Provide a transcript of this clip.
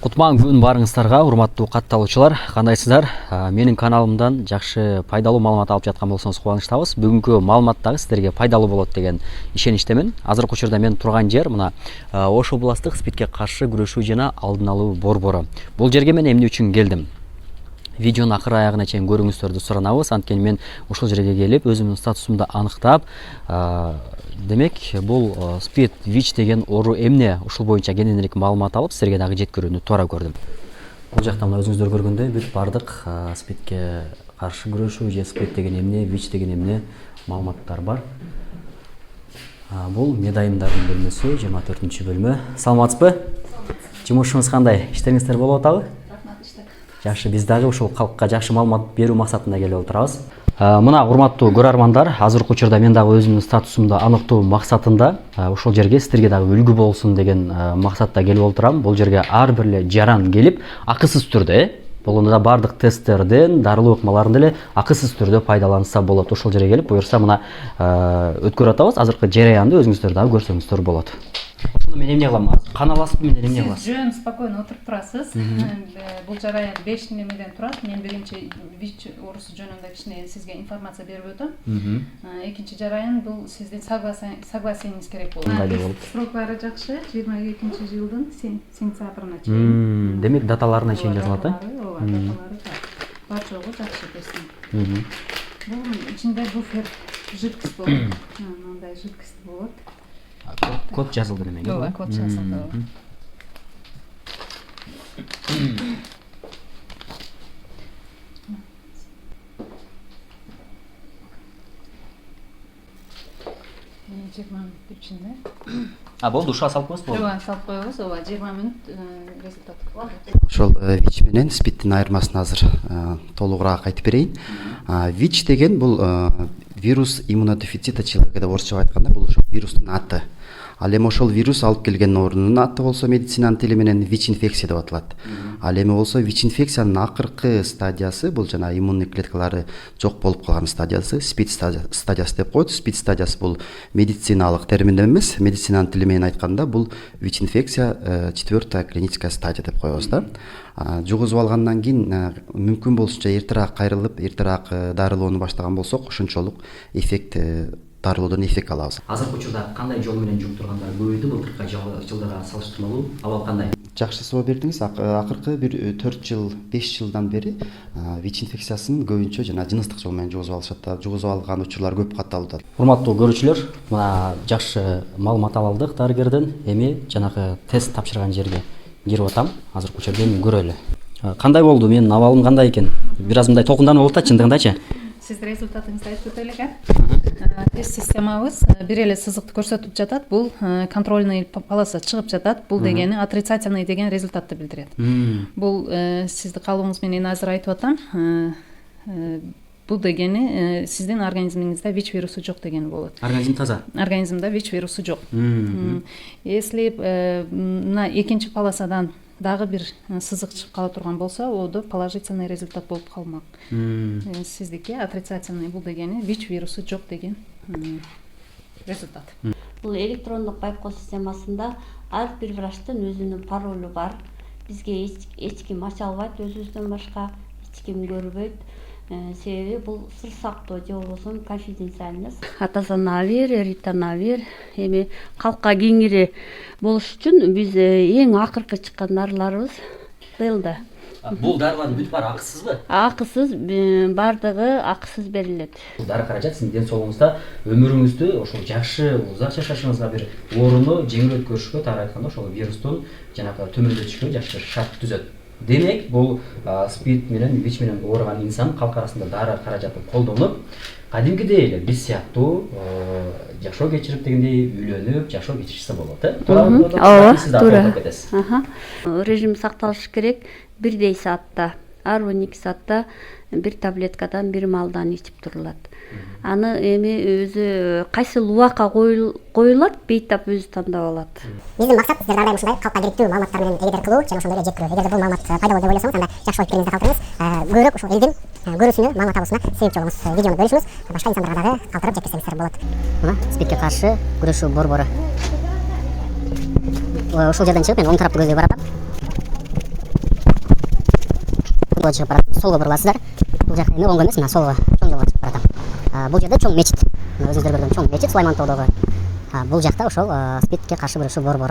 Кутман күн барыңыздарга, урматтуу катталуучулар, кандайсыздар? Менин каналымдан жакшы пайдалуу маалымат алып жаткан болсоңуз кубанычтабыз. Бүгүнкү маалымат дагы сиздерге пайдалуу болот деген ишеничтемин. Азыркы учурда мен турган жер мына Ош областык СПИДке каршы күрөшүү жана алдын алуу борбору. Бул жерге мен эмне үчүн келдим? Видеону акыр аягына чейин көрүңүздөрдү суранабыз. Анткени мен ушул жерге келип, өзүмдүн статусумду аныктап, демек бул СПИД ВИЧ деген оору эмне, ушул боюнча кененирээк маалымат алып, силерге дагы жеткирүүнү туура көрдүм. Бул жакта мына өзүңүздөр көргөндөй бүт бардык СПИДке каршы күрөшүү же СПИД деген эмне, ВИЧ деген эмне маалыматтар бар. Бул медайымдардын бөлмөсү, 24 бөлмө. Саламатсызбы? Жумушуңуз кандай? Иштериңиздер болуп атабы? Жакшы, биз дагы ушул калкка жакшы маалымат берүү максатында келип отурабыз. Мына урматтуу көрөрмандар, азыркы учурда мен дагы өзүмдүн статусумду аныктоо максатында ушул жерге сиздерге дагы үлгү болсун деген максатта келип отурам. Бул жерге ар бир эле жаран келип, акысыз түрдө, болгондо да бардык тесттерден, дарылуу ыкмаларын деле акысыз түрдө пайдаланса болот. Ушул жерге келип, буюрса мына өткөрүп атабыз. Азыркы жараянды өзүңүздөр дагы көрсөңүздөр болот. Ушуну мен эмне кылам? Кан аласызбы, менен эмне кыласыз? Сиз жөн спокойно отуруп турасыз. Бул жараян 5 немеден турат. Мен биринчи ВИЧ оорусу жөнүндө кичине сизге информация берип өтөм. Экинчи жараян бул сиздин согласияңиз керек болот. Сроклары жакшы, 22-жылдын сентябрына чейин. Демек даталарына чейин жазылат, Ооба, даталары бар жогу жакшы тесттин. Бул ичинде буфер жидкость болот. Мындай жидкость болот. Код жазылды демек. Ооба, код жазылды. Болду, ушуга салып коесуз болду. Ооба, салып коебуз. Ооба, 20 мүнөт результат кылат. Ошол ВИЧ менен СПИДтин айырмасын азыр толугураак айтып берейин. ВИЧ деген бул вирус иммунодефицита человека деп орусча айтканда бул ошол вирустун аты. Ал эми ошол вирус алып келген оорунун аты болсо медицинанын тили менен ВИЧ инфекция деп аталат. Ал эми болсо ВИЧ инфекциянын акыркы стадиясы бул жана иммунный клеткалары жок болуп калган стадиясы, СПИД стадиясы деп коет. СПИД стадиясы бул медициналык термин эмес, медицинанын тили менен айтканда бул ВИЧ инфекция 4-та клиническая стадия деп коебуз да. Жугузуп алгандан кийин мүмкүн болушунча эртерээк кайрылып, эртерээк дарылоону баштаган болсок, ошончолук эффект дарылоодон эффект алабыз. Азыркы учурда кандай жол менен жуктургандар көбөйдү былтыркы жылдарга салыштырмалуу? Абал кандай? Жакшы суроо бердиңиз. Акыркы бир 4 жыл, 5 жылдан бери ВИЧ инфекциясын көбүнчө жана жыныстык жол менен жугузуп алышат. Жугузуп алган учурлар көп катталып. Урматтуу көрүүчүлөр, мына жакшы маалымат ала алдык дарыгерден. Эми жанагы тест тапшырган жерге кирип атам. Азыркы учурда эми көрөлү. Кандай болду? Менин абалым кандай экен? Бир аз мындай толкунданып болот да, чындыгындачы. Сиз результатыңызды айтып өтө элек. Тест системабыз бир эле сызыкты көрсөтүп жатат. Бул контрольный полоса чыгып жатат. Бул дегени отрицательный деген результатты билдирет. Бул сиздин калыбыңыз менен азыр айтып атам. Бул дегени сиздин организмиңизде ВИЧ вирусу жок деген болот. Организм таза. Организмде ВИЧ вирусу жок. Если мына экинчи полосадан дагы бир сызык чыгып кала турган болсо, оодо положительный результат болуп калмак. Сиздики отрицательный, бул дегени ВИЧ вирусу жок деген результат. Бул электрондук байкоо системасында ар бир врачтын өзүнүн паролу бар. Бизге эч ким ача албайт, өзүбүздөн башка эч ким көрбөйт. Себеби бул сыр сактоо же болбосо конфиденциальность. Атазанавир, ританавир, эми калкка кеңири болуш үчүн биз эң акыркы чыккан дарыларыбыз Делда. Бул дарылардын бүт баары акысызбы? Акысыз, бардыгы акысыз берилет. Бул дары каражат сиздин ден соолугуңузда өмүрүңүздү ошол жакшы, узак жашашыңызга бир ооруну жеңил өткөрүшкө, туура айтканда ошол вирустун жанагы төмөндөтүшкө жакшы шарт түзөт. Демек, бул СПИД менен ВИЧ менен ооруган инсан калк арасында дары каражаты колдонуп, кадимкидей эле биз сыяктуу жашоо кечирип дегендей үйлөнүп, жашоо кечирсе болот, Ооба, туура. Режим сакталышы керек. 1 саатта, ар 12 саатта бир таблеткадан, бир маалдан ичип турулат. Аны эми өзү кайсыл убакка коюлат, бейтап өзү тандап алат. Биздин максат сиздерди ар дайым ушундай калкка керектүү маалыматтар менен эгедер кылуу жана ошондой эле жеткирүү. Эгерде бул маалымат пайдалуу деп ойлосоңуз, анда жакшы ойып берүүңүздү калтырыңыз. Көбүрөөк ушул элдин көрүүсүнө, маалымат алуусуна себепчи болуңуз. Видеону бөлүшүңүз, башка инсандарга дагы калтырып жеткирсеңиздер болот. Мына СПИДке каршы күрөшүү борбору. Ушул жерден чыгып мен оң тарапты көздөй баратам. жолго чыгып барат, солго буруласыздар. Бул жакка эми оңго эмес, мына солго чоң жолго чыгып баратам. Бул жерде чоң мечит. Өзүңүздөр көргөн чоң мечит Сулайман тоодогу. Бул жакта ошол спидке каршы бир ушу борбору